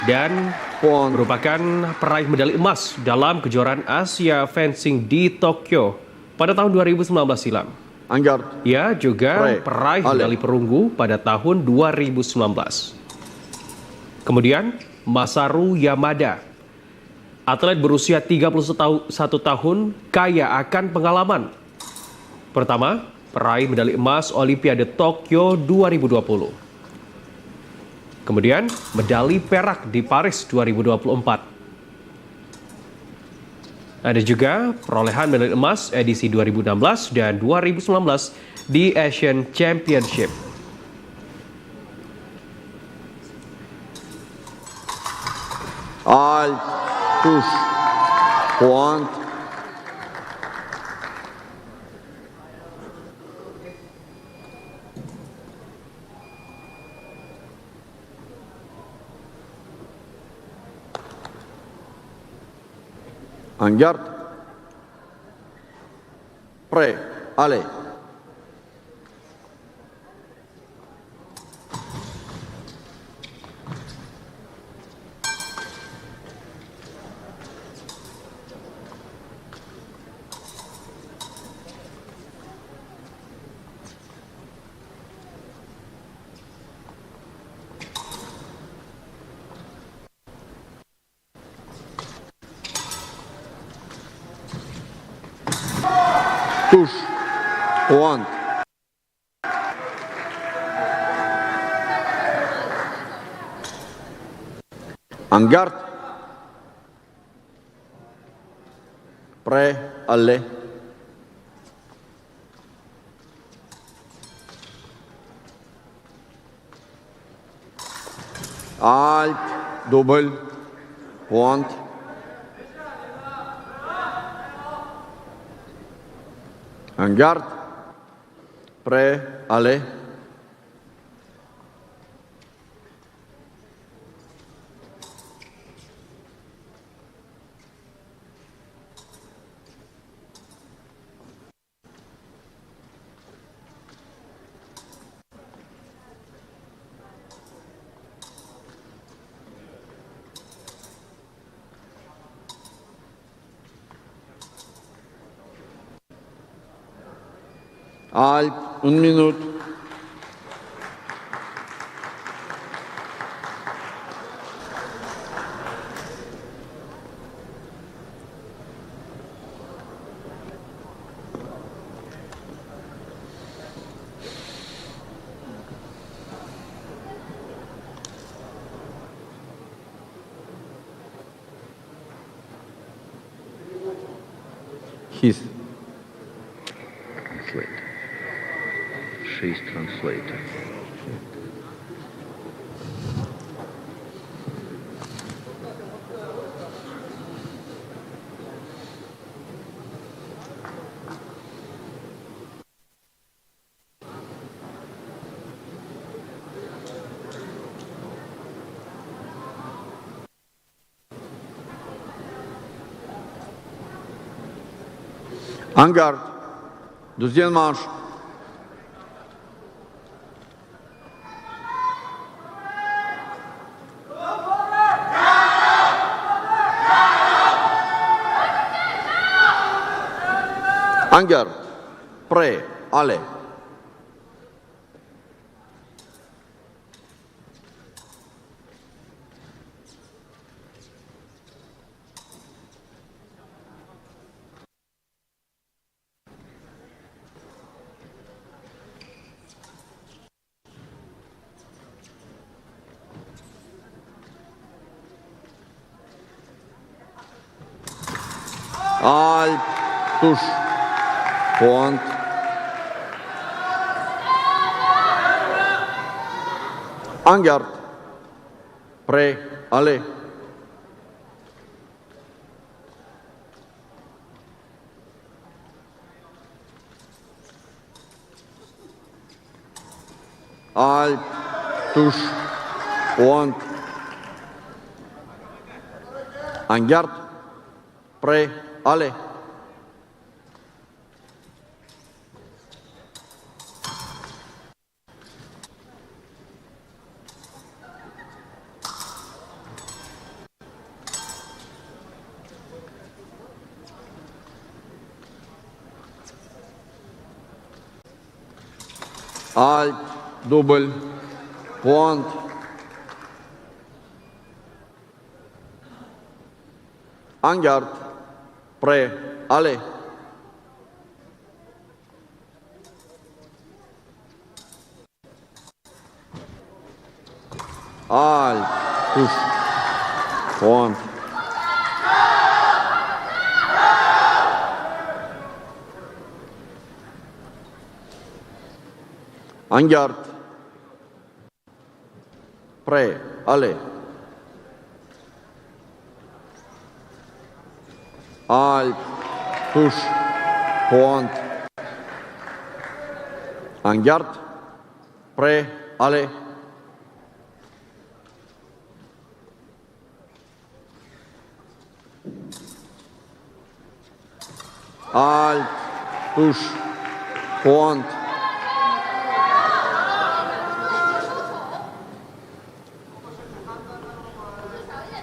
dan Point. merupakan peraih medali emas dalam kejuaraan Asia Fencing di Tokyo pada tahun 2019 silam. Angard. Ia juga peraih medali perunggu pada tahun 2019. Kemudian Masaru Yamada, atlet berusia 31 tahun, kaya akan pengalaman. Pertama, peraih medali emas Olimpiade Tokyo 2020. Kemudian, medali perak di Paris 2024. Ada juga perolehan medali emas edisi 2016 dan 2019 di Asian Championship. Alt. Push. Point. Angard. Prêt. Allez. Push. Point. Angard. Prêt. Allez. Alt. Double. Point. Angard. Prêt. Allez. Alt. 1 minute. His. Translate. She's translator. Angard. Deuxième manche. Angard. Prêt. Allez. Alt. Touche. Point. Angard. Prêt. Allez. Alt. Touche. Point. Angard. Prêt. Allez. Alt, double, point. En garde, prêt, allez. Alt, touche, point. En garde, prêt, allez. Alt, touche, point. En garde, prêt, allez. Alt, touche, point.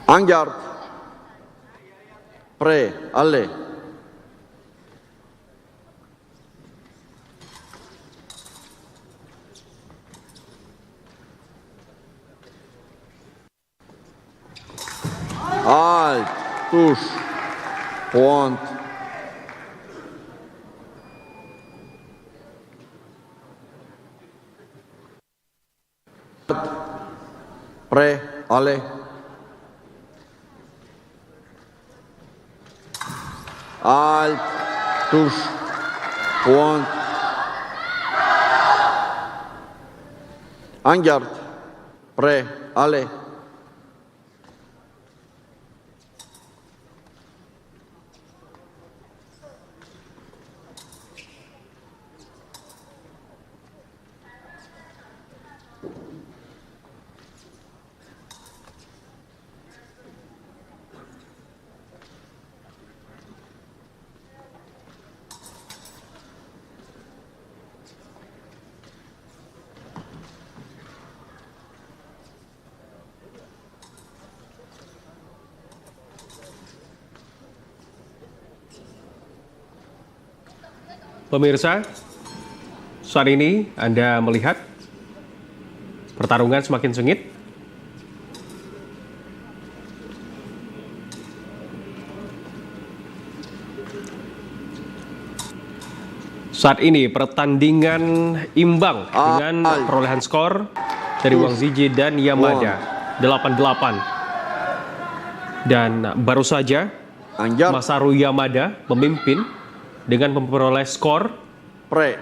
En garde, prêt, allez. Alt, touche, point. Prêt, allez. Alt, touche, point. En garde, prêt, allez. Pemirsa, saat ini Anda melihat pertarungan semakin sengit. Saat ini pertandingan imbang dengan perolehan skor dari Wang Ziyi dan Yamada 8-8. Dan baru saja Masaru Yamada memimpin dengan memperoleh skor Prêt,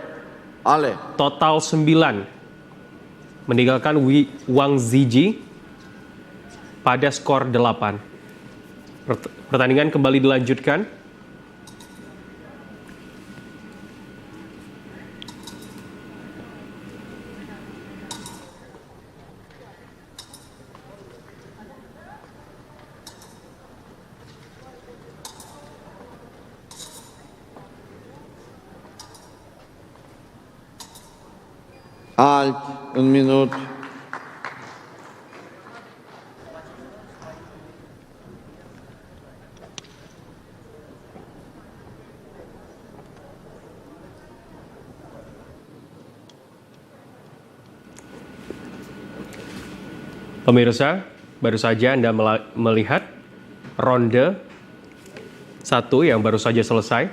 allez. total 9, meninggalkan Wang Ziyi pada skor 8. Pertandingan kembali dilanjutkan. Alt, 1 minute. Pemirsa, baru saja Anda melihat ronde 1 yang baru saja selesai.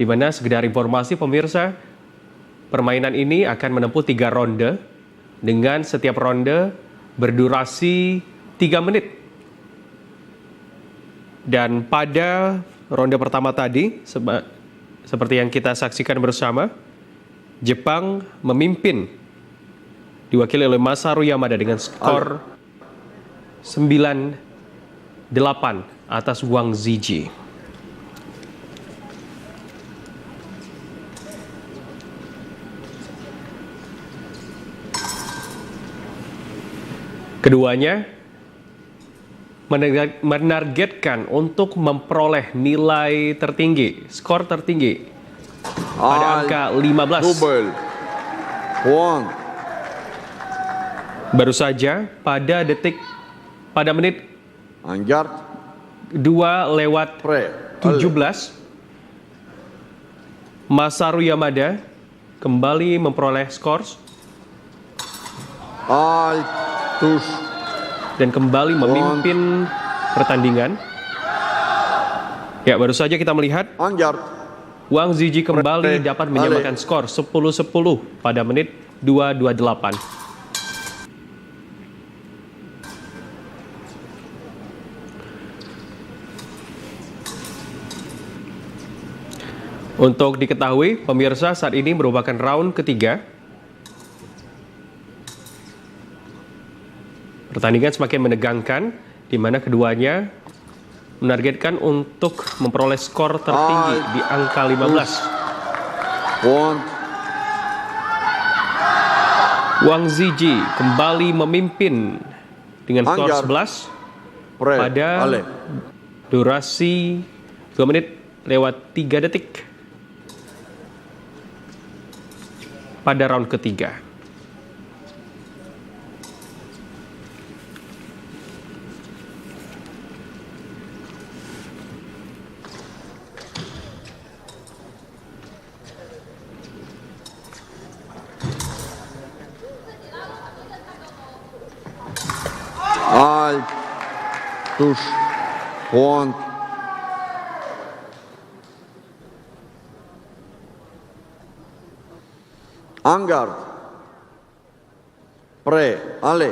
Di mana sekedar informasi pemirsa, permainan ini akan menempuh 3 ronde dengan setiap ronde berdurasi 3 menit. Dan pada ronde pertama tadi, seperti yang kita saksikan bersama, Jepang memimpin diwakili oleh Masaru Yamada dengan skor 9-8 atas Wang Ziyi. Keduanya menargetkan untuk memperoleh nilai tertinggi, skor tertinggi pada angka 15. Double, point. Baru saja pada menit En garde, 2:17, prêt, allez. Masaru Yamada kembali memperoleh skor Alt, tush, dan kembali memimpin pertandingan. Ya, baru saja kita melihat Angard, Wang Ziji kembali Pre- dapat menyamakan skor 10-10 pada menit 228. Untuk diketahui, pemirsa, saat ini merupakan round ketiga. Pertandingan semakin menegangkan, di mana keduanya menargetkan untuk memperoleh skor tertinggi di angka 15. point, Wang Ziji kembali memimpin dengan skor Anggar. 11 pre, pada ale, durasi 2 menit lewat 3 detik pada round ketiga. Alt, tush, point, Angard, pre, ale,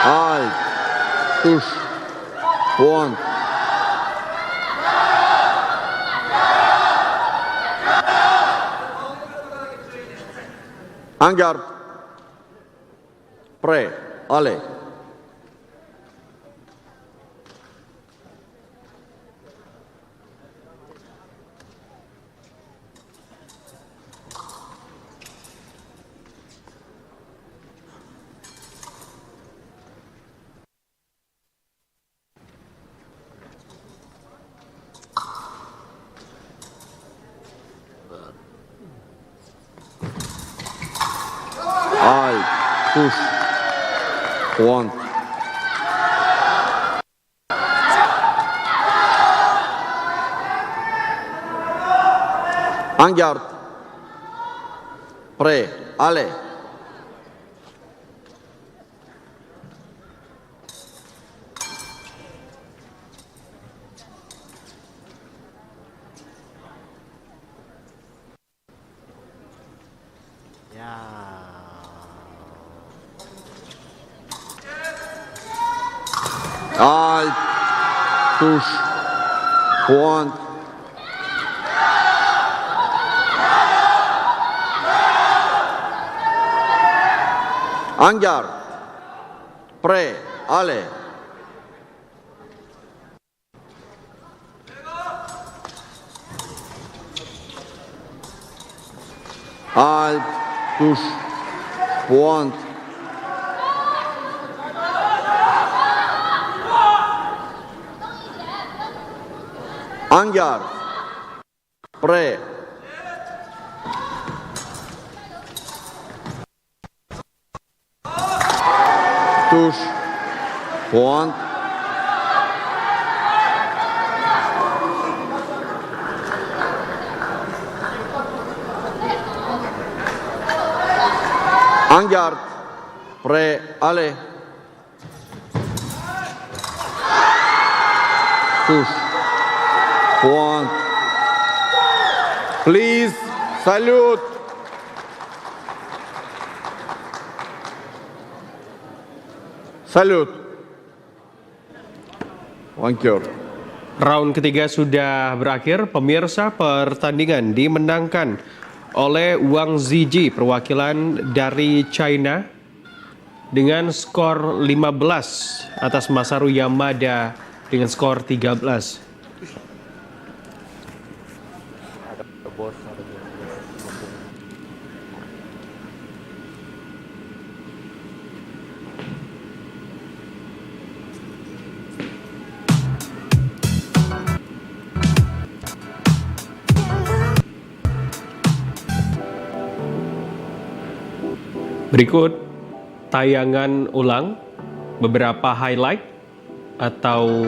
alt, tush, point, Angard, pre, ale, alt, tush, point, Angard, pre, ale, alt, tush, point, Angard, pre, ale, alt, tush, point, Angard, pre, tush, point, Angard, pre, ale, tush, point, please, salute, salute, thank you. Round ketiga sudah berakhir. Pemirsa, pertandingan dimenangkan oleh Wang Ziji perwakilan dari China dengan skor 15 atas Masaru Yamada dengan skor 13. Berikut tayangan ulang beberapa highlight atau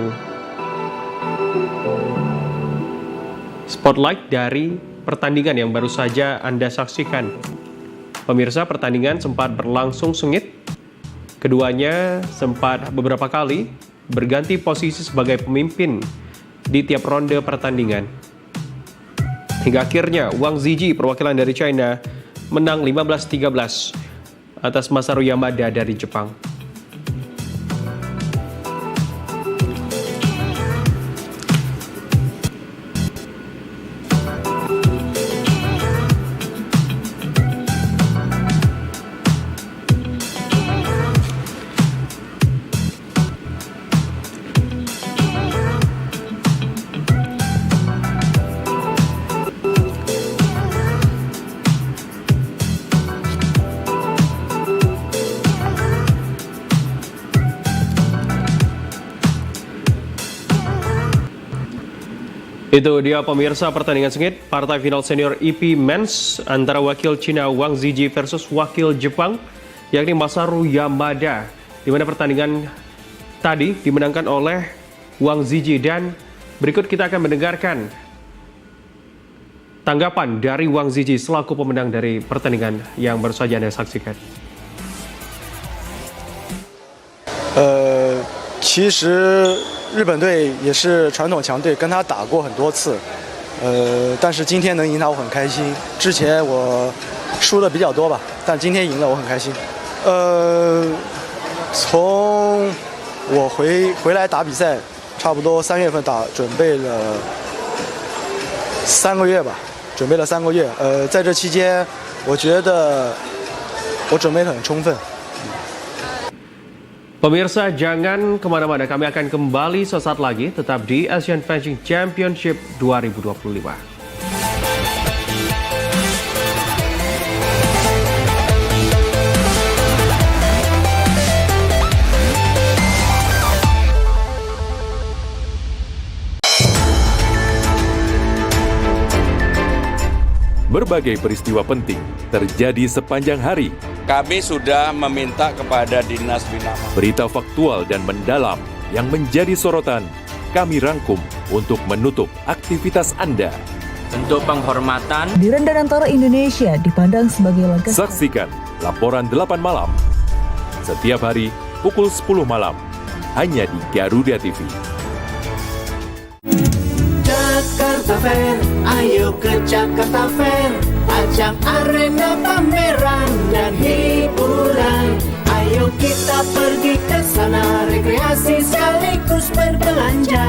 spotlight dari pertandingan yang baru saja Anda saksikan. Pemirsa, pertandingan sempat berlangsung sengit. Keduanya sempat beberapa kali berganti posisi sebagai pemimpin di tiap ronde pertandingan. Hingga akhirnya Wang Ziji perwakilan dari China menang 15-13 atas Masaru Yamada dari Jepang. Itu dia pemirsa pertandingan sengit partai final senior EP Men's antara wakil Cina Wang Ziji versus wakil Jepang yakni Masaru Yamada, di mana pertandingan tadi dimenangkan oleh Wang Ziji. Dan berikut kita akan mendengarkan tanggapan dari Wang Ziji selaku pemenang dari pertandingan yang baru saja Anda saksikan. 其实日本队也是传统强队，跟他打过很多次，但是今天能赢他我很开心。之前我输的比较多吧，但今天赢了我很开心。从我回来打比赛，差不多3月份打，准备了3个月吧，准备了3个月。在这期间，我觉得我准备得很充分。 Pemirsa, jangan kemana-mana, kami akan kembali sesaat lagi, tetap di Asian Fencing Championship 2025. Berbagai peristiwa penting terjadi sepanjang hari. Kami sudah meminta kepada Dinas Bina. Berita faktual dan mendalam yang menjadi sorotan, kami rangkum untuk menutup aktivitas Anda. Untuk penghormatan, Dirgantara Indonesia dipandang sebagai lembaga. Saksikan laporan 8 malam. Setiap hari pukul 10 malam. Hanya di Garuda TV. Jakarta Fair, ayo ke Jakarta Fair. Ajang arena pameran dan hiburan. Ayo kita pergi ke sana, rekreasi sekaligus berbelanja.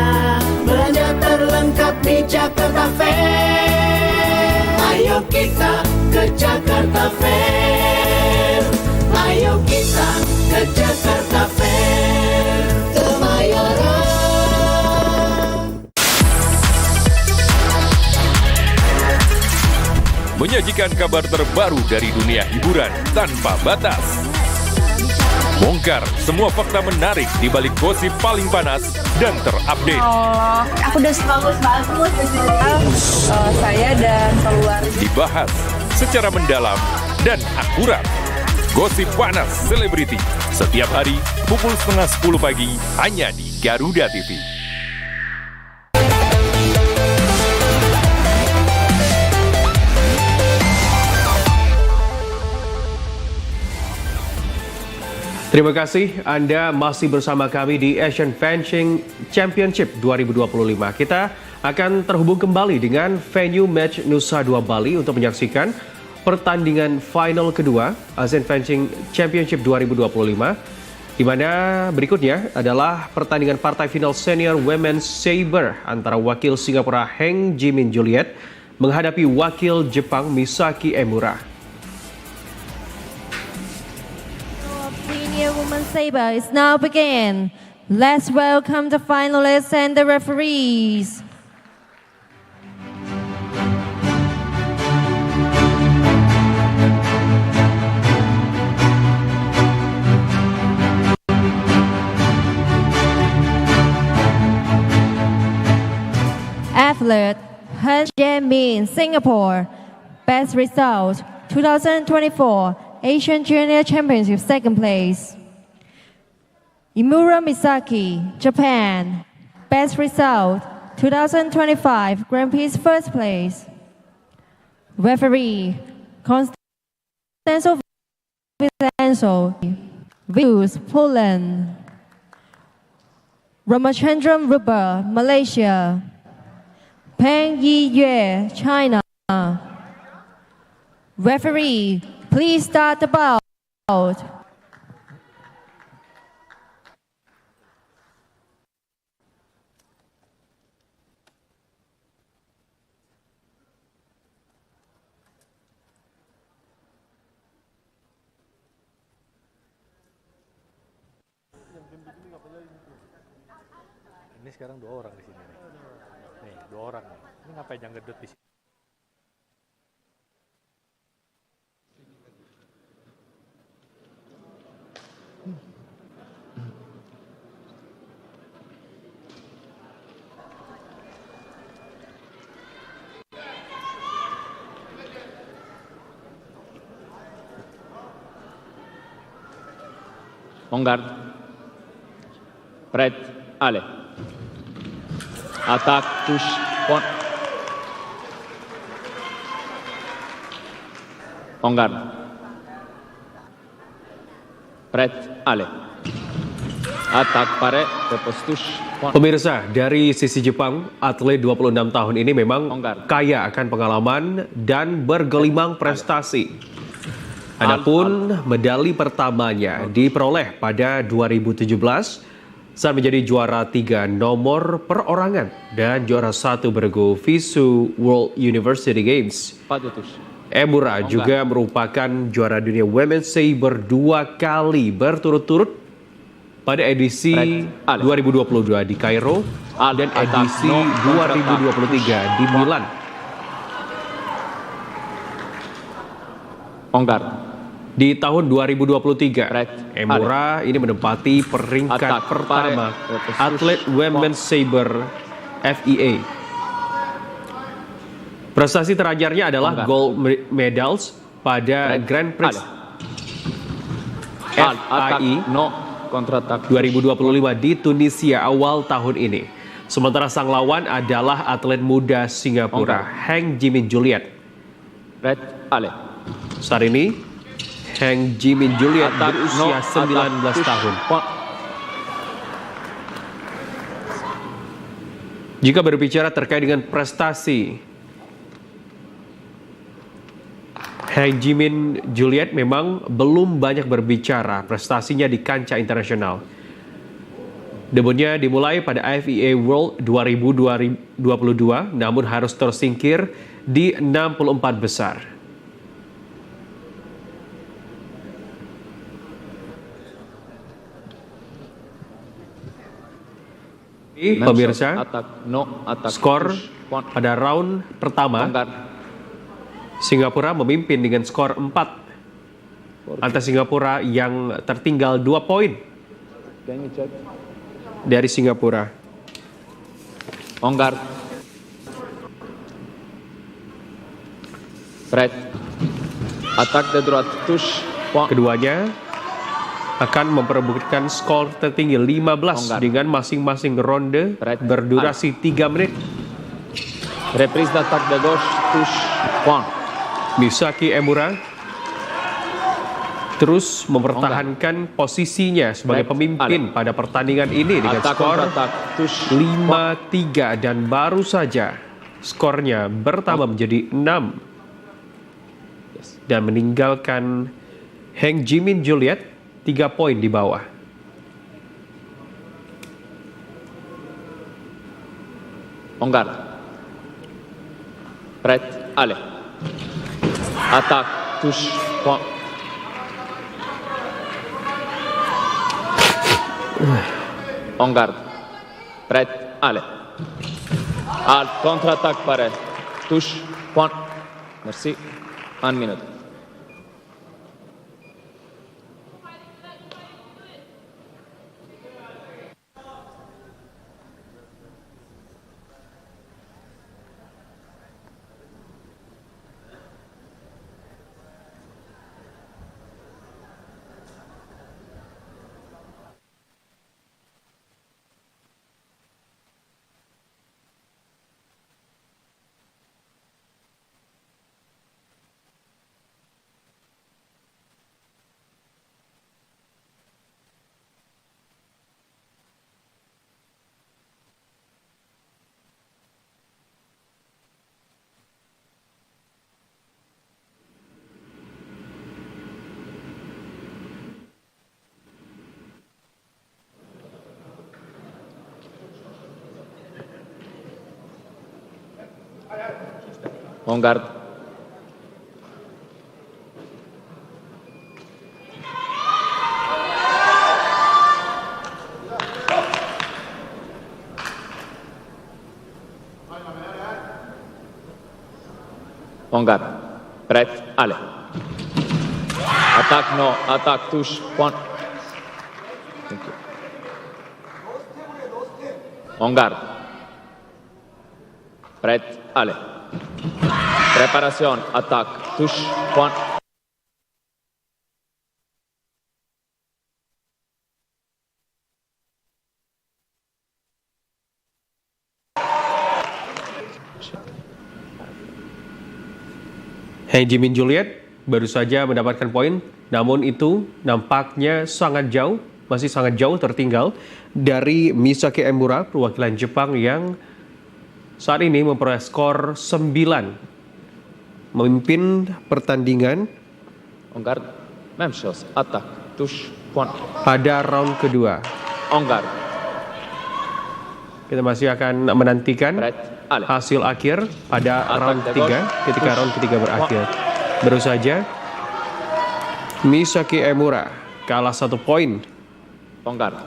Belanja terlengkap di Jakarta Fair. Ayo kita ke Jakarta Fair. Ayo kita ke Jakarta Fair. Kemayoran. Menyajikan kabar terbaru dari dunia hiburan tanpa batas. Bongkar semua fakta menarik di balik gosip paling panas dan terupdate. Oh, aku udah bagus. Saya dan keluarga. Dibahas secara mendalam dan akurat. Gosip panas selebriti setiap hari pukul 9:30 pagi hanya di Garuda TV. Terima kasih Anda masih bersama kami di Asian Fencing Championship 2025. Kita akan terhubung kembali dengan venue match Nusa Dua Bali untuk menyaksikan pertandingan final kedua Asian Fencing Championship 2025. Di mana berikutnya adalah pertandingan partai final senior Women's Saber antara wakil Singapura Heng Jimin Juliet menghadapi wakil Jepang Misaki Emura. Women's Saber is now begin. Let's welcome the finalists and the referees. Athlete Heng Jimin, Singapore. Best result 2024 Asian Junior Championship second place. Imura Misaki, Japan. Best result, 2025 Grand Prix first place. Referee, Constanzo Vicenzo, Vilnius, Poland. Ramachandran Ruba, Malaysia. Peng Yiyue, China. Referee, please start the bout. Ini sekarang 2 orang di sini nih. Nih, 2 orang nih. Ini ngapain yang gedut di sini? En garde. Prête. Allez. Attaque, touche, point. En garde. Prête. Allez. Attaque, pare. Repose, touche, point. Pemirsa, dari sisi Jepang, atlet 26 tahun ini memang kaya akan pengalaman dan bergelimang prestasi. Adapun medali pertamanya diperoleh pada 2017 saat menjadi juara 3 nomor perorangan dan juara 1 bergu FISU World University Games. Emura juga merupakan juara dunia Women's Saber 2 kali berturut-turut pada edisi 2022 di Kairo dan edisi 2023 di Milan. Di tahun 2023, Emura ini menempati peringkat pertama atlet Women's Saber FEA. Prestasi terakhirnya adalah gold medals pada Grand Prix FIE 2025 di Tunisia awal tahun ini. Sementara sang lawan adalah atlet muda Singapura, Heng Jimin Juliet. Saat ini, Heng Jimin Juliet berusia 19 tahun. Jika berbicara terkait dengan prestasi, Heng Jimin Juliet memang belum banyak berbicara prestasinya di kancah internasional. Debutnya dimulai pada FIA World 2022, namun harus tersingkir di 64 besar. Pemirsa, skor pada round pertama, Singapura memimpin dengan skor 4 atas Singapura yang tertinggal 2 poin dari Singapura. Keduanya akan memperebutkan skor tertinggi 15 dengan masing-masing ronde berdurasi 3 menit. Reprise d'attaque de gauche, touche, point. Misaki Emura terus mempertahankan posisinya sebagai pemimpin pada pertandingan ini dengan skor 5-3 dan baru saja skornya bertambah menjadi 6 dan meninggalkan Heng Jimin Juliet 3 poin di bawah. Prête, allez. Attaque, touche, point. En garde. Prête, allez. Contre-attaque, pareil. Touche, point. Merci. 1 minute. En garde. En garde. Prête, allez. Attaque, non. Attaque, touche, point. Thank you. En garde. Prête, allez. Préparation, attaque, touche, point. Heng Jimin Juliet baru saja mendapatkan poin, namun itu nampaknya sangat jauh, masih sangat jauh tertinggal dari Misaki Emura, perwakilan Jepang yang saat ini memperoleh skor 9. Memimpin pertandingan En garde. Même chose. Attaque, touche, point. pada round kedua. En garde. Kita masih akan menantikan hasil akhir pada round ketiga, ketika round ketiga berakhir. Baru saja Misaki Emura kalah 1 poin. En garde.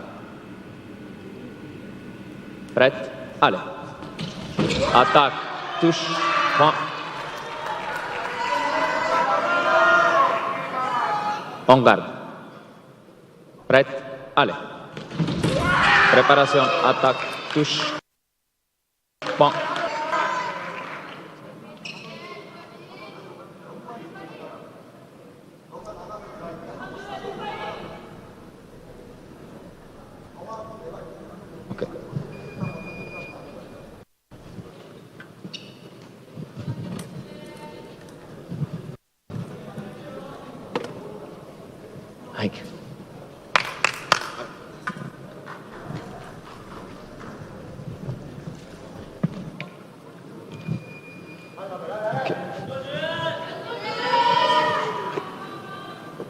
Prête, allez. Attaque, touche, point. En garde. Prête, allez. Préparation, attaque, touche, point. Okay. Thank you.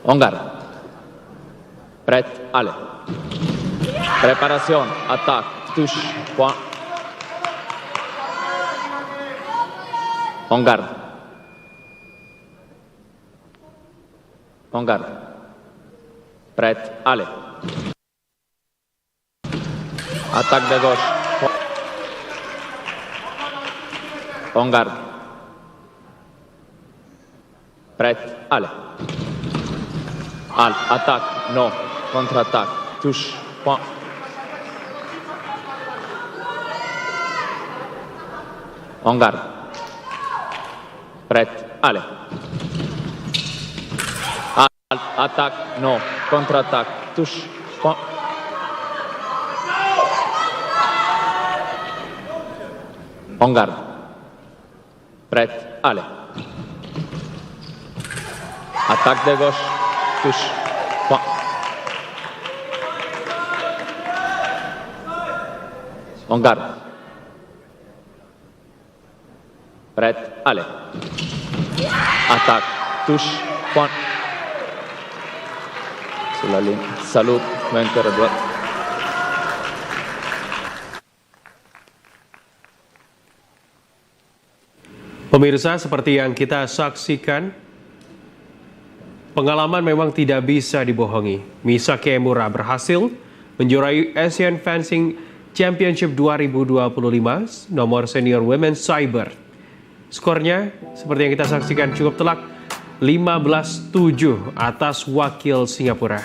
En garde. Prête, allez. Préparation, attaque, touche, point. En garde. En garde. Prête, allez. Attaque de gauche. En garde. Prête, allez. Attaque, non. Contre-attaque, touche, point. En garde. Prête, allez. Attaque, non. Contre-attaque, touche, point. En garde. Prête, allez. Attaque de gauche, touche, point. En garde. Prête, allez. Attaque, touche, point. Sur la ligne, salut, vainqueur à droite. Pemirsa, seperti yang kita saksikan, pengalaman memang tidak bisa dibohongi. Misaki Emura berhasil menjuarai Asian Fencing Championship 2025 nomor senior women cyber. Skornya seperti yang kita saksikan cukup telak, 15-7 atas wakil Singapura.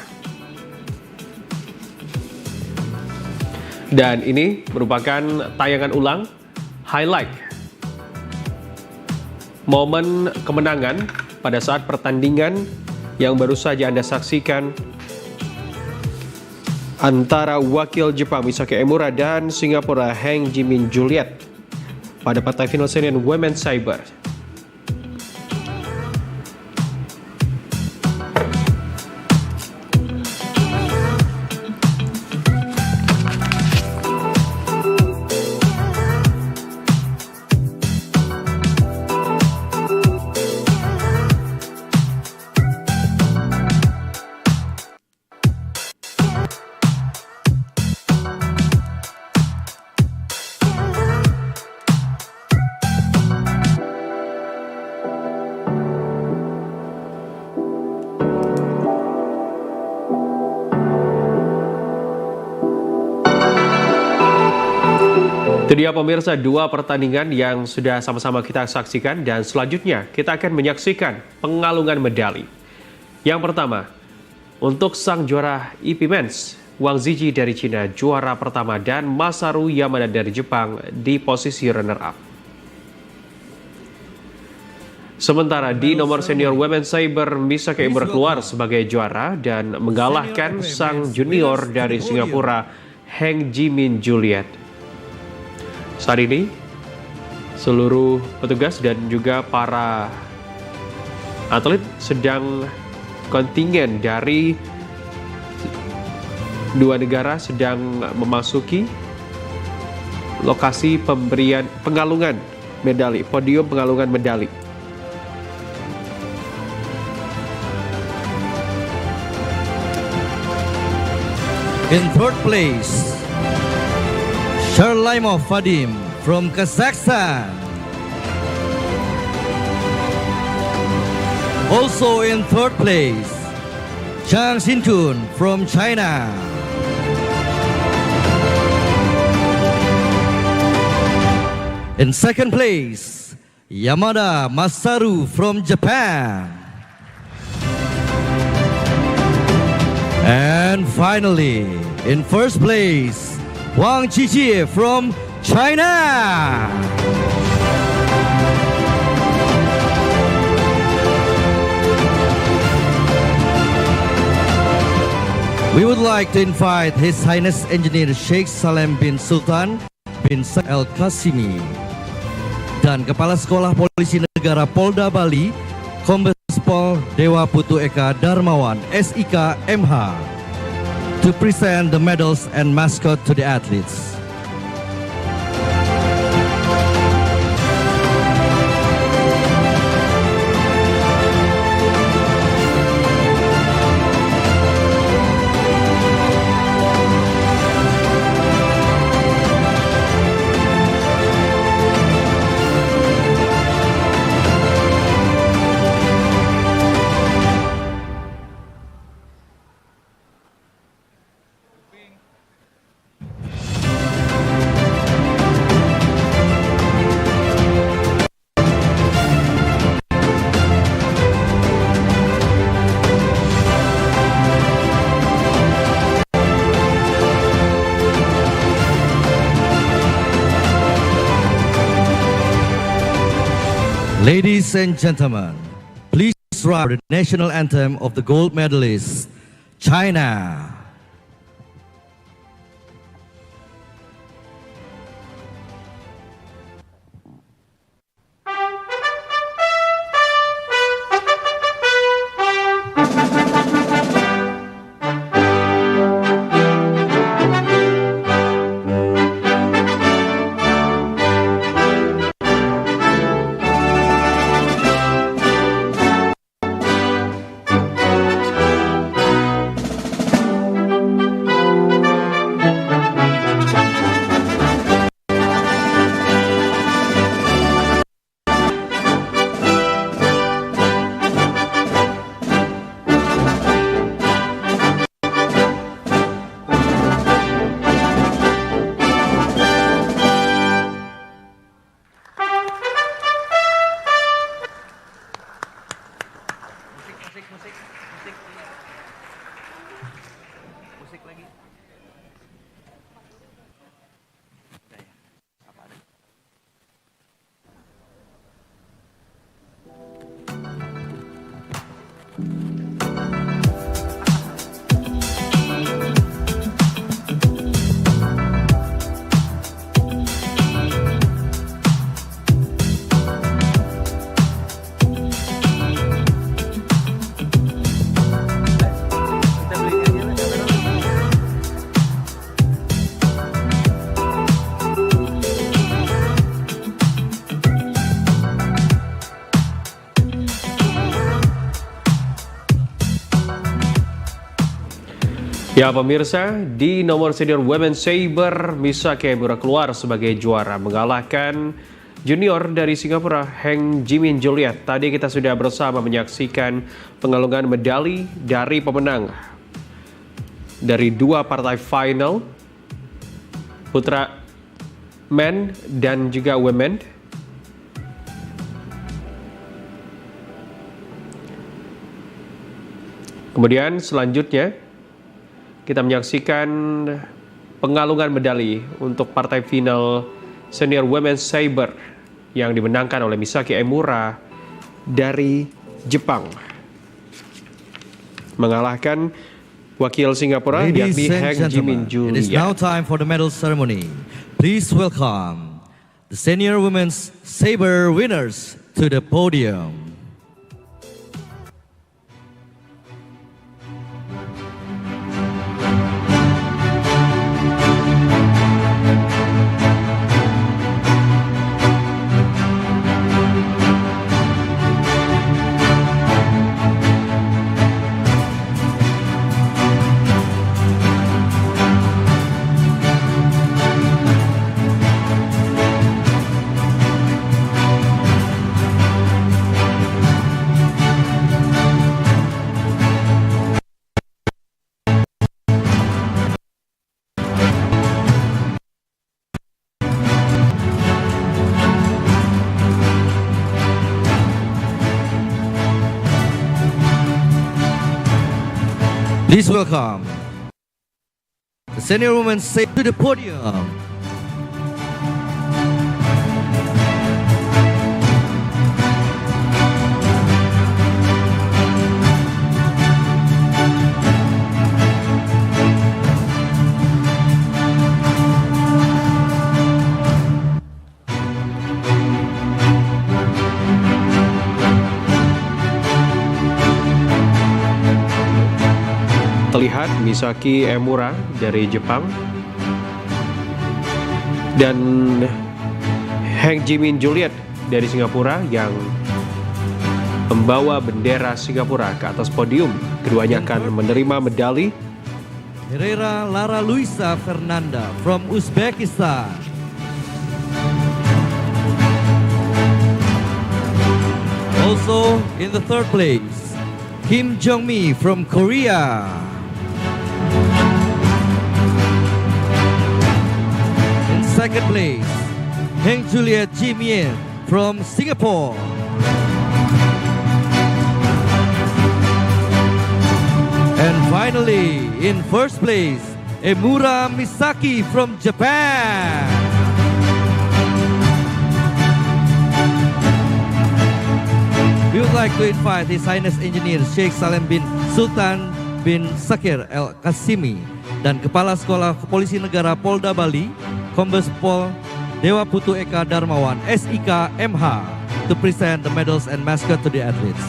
Dan ini merupakan tayangan ulang highlight momen kemenangan pada saat pertandingan yang baru saja Anda saksikan antara wakil Jepang Misaki Emura dan Singapura Heng Jimin Juliet pada partai final senior women cyber. Itu dia pemirsa dua pertandingan yang sudah sama-sama kita saksikan dan selanjutnya kita akan menyaksikan pengalungan medali. Yang pertama, untuk sang juara EP Men's, Wang Zhiji dari Cina juara pertama dan Masaru Yamada dari Jepang di posisi runner-up. Sementara di nomor senior Women Saber, Misaki berkeluar sebagai juara dan mengalahkan sang junior dari Singapura, Heng Jimin Juliet. Saat ini, seluruh petugas dan juga para atlet sedang kontingen dari dua negara sedang memasuki lokasi pemberian pengalungan medali, podium pengalungan medali. In third place, Sharlaimov Vadim from Kazakhstan. Also in third place, Chang Xintun from China. In second place, Yamada Masaru from Japan. And finally, in first place, Wang Zhiji from China. We would like to invite His Highness Engineer Sheikh Salem bin Sultan bin Said Al Qasimi dan Kepala Sekolah Polisi Negara Polda Bali, Kombes Pol Dewa Putu Eka Darmawan, SIK MH, to present the medals and mascot to the athletes. Ladies and gentlemen, please rise for the national anthem of the gold medalists, China. Ya pemirsa, di nomor senior Women Saber, Misaki keluar sebagai juara mengalahkan junior dari Singapura, Heng Jimin Juliet. Tadi kita sudah bersama menyaksikan pengalungan medali dari pemenang dari dua partai final putra men dan juga women. Kemudian selanjutnya kita menyaksikan pengalungan medali untuk partai final senior women's saber yang dimenangkan oleh Misaki Emura dari Jepang, mengalahkan wakil Singapura yakni Heng Jimin Juliet. It is now time for the medal ceremony. Please welcome the senior women's saber winners to the podium. Please welcome the senior women's saber to the podium. Terlihat Misaki Emura dari Jepang dan Heng Jimin Juliet dari Singapura yang membawa bendera Singapura ke atas podium. Keduanya akan menerima medali. Herrera Lara Luisa Fernanda from Uzbekistan. Also in the third place, Kim Jong-mi from Korea. In second place, Heng Juliet Jimien from Singapore. And finally, in first place, Emura Misaki from Japan. We would like to invite His Highness Engineer Sheikh Salem bin Sultan bin Sakir El Kasimi dan Kepala Sekolah Polisi Negara Polda Bali, Kombes Pol Dewa Putu Eka Darmawan, SIK MH, to present the medals and mascot to the athletes.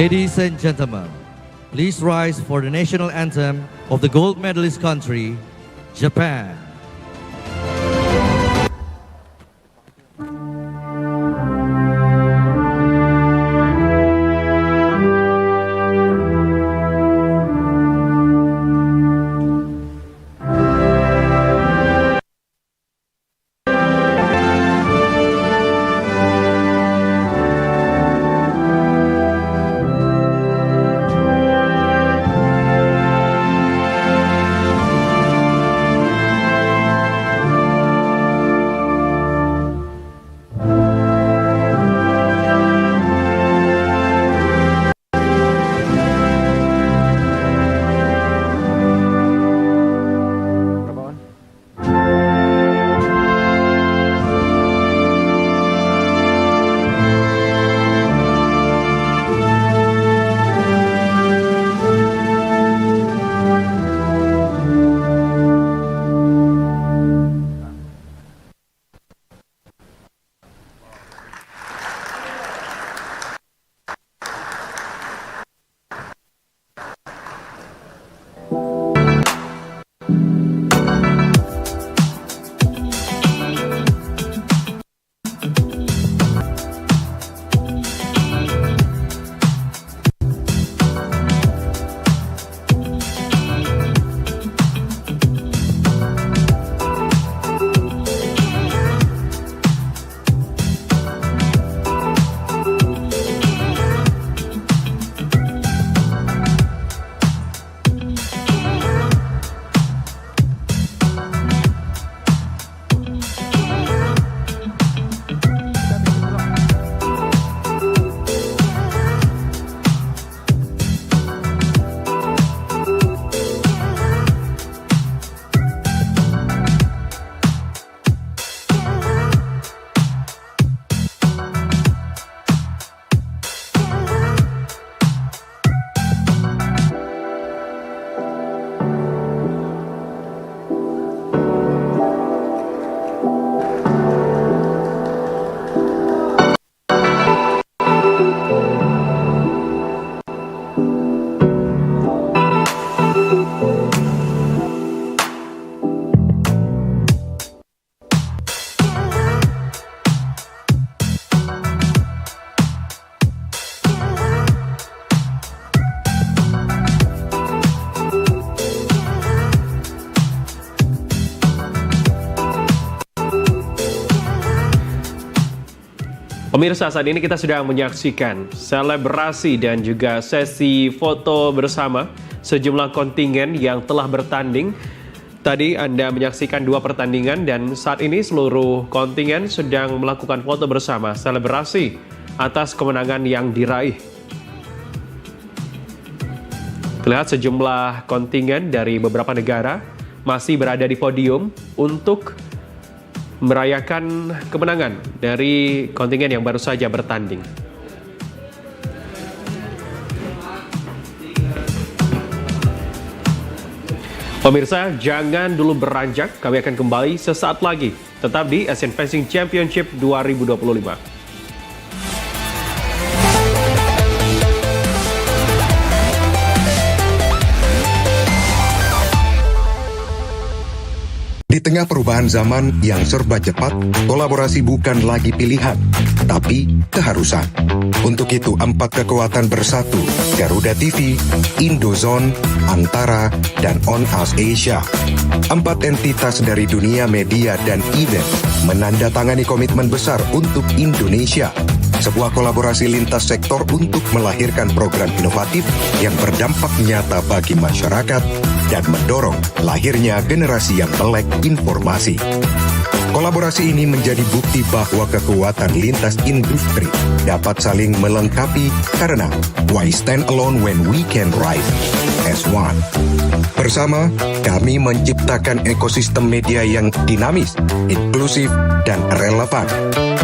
Ladies and gentlemen, please rise for the national anthem of the gold medalist country, Japan. Pemirsa, saat ini kita sedang menyaksikan selebrasi dan juga sesi foto bersama sejumlah kontingen yang telah bertanding. Tadi Anda menyaksikan 2 pertandingan dan saat ini seluruh kontingen sedang melakukan foto bersama selebrasi atas kemenangan yang diraih. Terlihat sejumlah kontingen dari beberapa negara masih berada di podium untuk merayakan kemenangan dari kontingen yang baru saja bertanding. Pemirsa, jangan dulu beranjak, kami akan kembali sesaat lagi. Tetap di Asian Fencing Championship 2025. Di tengah perubahan zaman yang serba cepat, kolaborasi bukan lagi pilihan, tapi keharusan. Untuk itu, 4 kekuatan bersatu, Garuda TV, Indozone, Antara, dan On Us Asia. 4 entitas dari dunia media dan event menandatangani komitmen besar untuk Indonesia. Sebuah kolaborasi lintas sektor untuk melahirkan program inovatif yang berdampak nyata bagi masyarakat dan mendorong lahirnya generasi yang melek informasi. Kolaborasi ini menjadi bukti bahwa kekuatan lintas industri dapat saling melengkapi karena why stand alone when we can ride as one. Bersama, kami menciptakan ekosistem media yang dinamis, inklusif, dan relevan,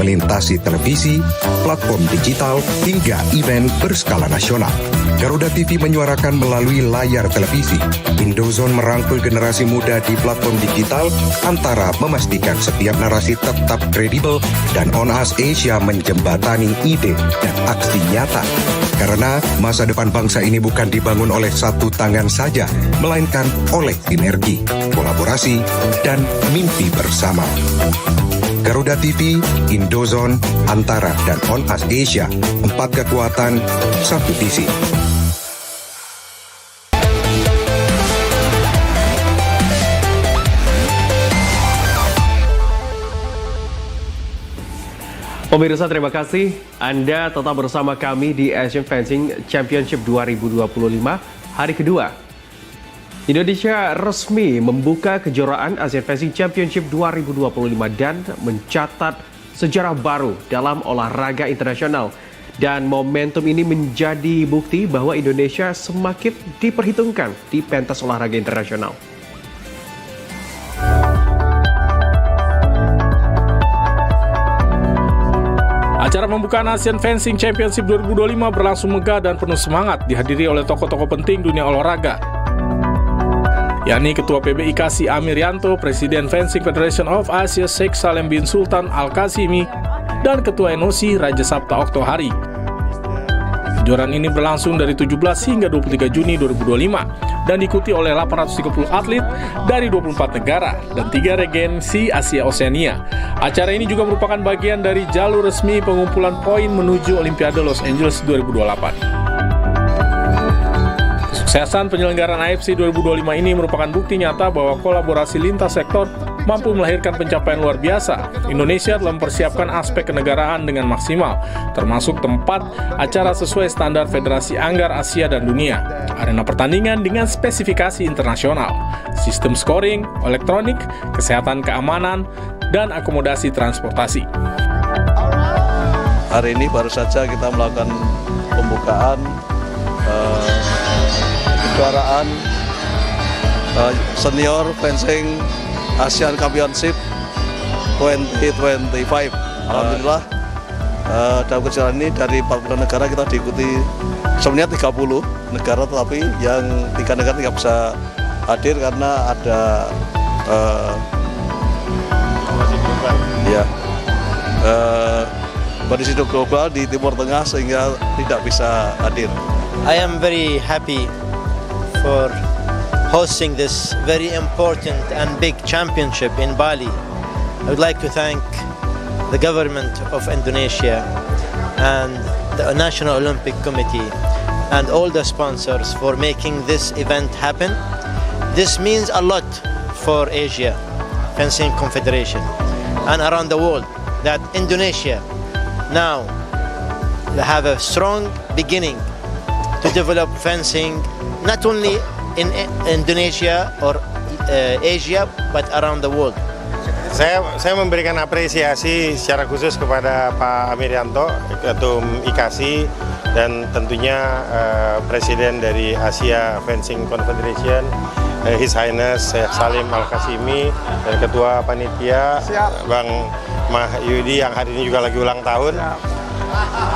melintasi televisi, platform digital, hingga event berskala nasional. Garuda TV menyuarakan melalui layar televisi. Indozone merangkul generasi muda di platform digital, Antara memastikan setiap narasi tetap kredibel, dan On Us Asia menjembatani ide dan aksi nyata. Karena masa depan bangsa ini bukan dibangun oleh satu tangan saja, melainkan oleh sinergi, kolaborasi, dan mimpi bersama. Garuda TV, Indozone, Antara, dan On Us Asia, 4 kekuatan, 1 visi. Pemirsa, terima kasih Anda tetap bersama kami di Asian Fencing Championship 2025 hari kedua. Indonesia resmi membuka kejuaraan Asian Fencing Championship 2025 dan mencatat sejarah baru dalam olahraga internasional. Dan momentum ini menjadi bukti bahwa Indonesia semakin diperhitungkan di pentas olahraga internasional. Acara pembukaan Asian Fencing Championship 2025 berlangsung megah dan penuh semangat, dihadiri oleh tokoh-tokoh penting dunia olahraga, yakni Ketua PBIK Si Amirianto, Presiden Fencing Federation of Asia Sheikh Salem bin Sultan Al-Qasimi, dan Ketua NOC Raja Sabta Oktohari. Kejuaraan ini berlangsung dari 17 hingga 23 Juni 2025 dan diikuti oleh 830 atlet dari 24 negara dan 3 regensi Asia Oseania. Acara ini juga merupakan bagian dari jalur resmi pengumpulan poin menuju Olimpiade Los Angeles 2028. Kesuksesan penyelenggaraan AFC 2025 ini merupakan bukti nyata bahwa kolaborasi lintas sektor mampu melahirkan pencapaian luar biasa. Indonesia telah mempersiapkan aspek kenegaraan dengan maksimal, termasuk tempat acara sesuai standar Federasi Anggar Asia dan Dunia, arena pertandingan dengan spesifikasi internasional, sistem scoring, elektronik, kesehatan keamanan, dan akomodasi transportasi. Hari ini baru saja kita melakukan pembukaan kejuaraan senior fencing Asian Championship 2025. Alhamdulillah dalam kejuaraan ini dari 40 negara kita diikuti sebenarnya 30 negara, tetapi yang 3 negara tidak bisa hadir karena ada kondisi global di Timur Tengah sehingga tidak bisa hadir. I am very happy for hosting this very important and big championship in Bali. I would like to thank the government of Indonesia and the National Olympic Committee and all the sponsors for making this event happen. This means a lot for Asia Fencing Confederation and around the world that Indonesia now have a strong beginning to develop fencing not only in Indonesia or Asia but around the world. Saya memberikan apresiasi secara khusus kepada Pak Amirianto, Ketum IKASI, dan tentunya Presiden dari Asia Fencing Confederation, His Highness Sheikh Salim Al-Qasimi, dan Ketua Panitia Bang Mahyudi yang hari ini juga lagi ulang tahun.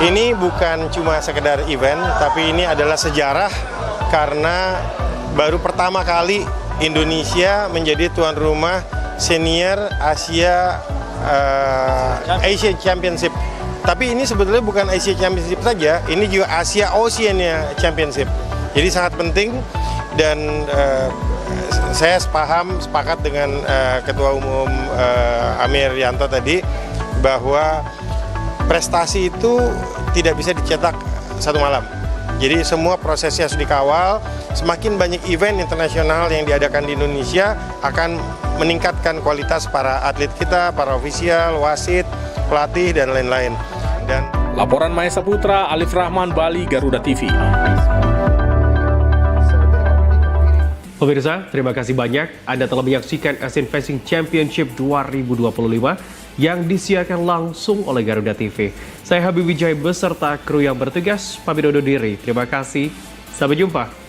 Ini bukan cuma sekedar event, tapi ini adalah sejarah karena baru pertama kali Indonesia menjadi tuan rumah senior Asia Championship. Tapi ini sebetulnya bukan Asia Championship saja, ini juga Asia Oceania Championship. Jadi sangat penting dan saya sepakat dengan Ketua Umum Amirianto tadi bahwa prestasi itu tidak bisa dicetak satu malam. Jadi semua prosesnya harus dikawal. Semakin banyak event internasional yang diadakan di Indonesia akan meningkatkan kualitas para atlet kita, para ofisial, wasit, pelatih, dan lain-lain. Dan laporan Mahesa Putra, Alif Rahman, Bali, Garuda TV. Pemirsa, terima kasih banyak Anda telah menyaksikan Asian Fencing Championship 2025 yang disiarkan langsung oleh Garuda TV. Saya Habib Wijaya beserta kru yang bertugas pamit undur diri. Terima kasih, sampai jumpa.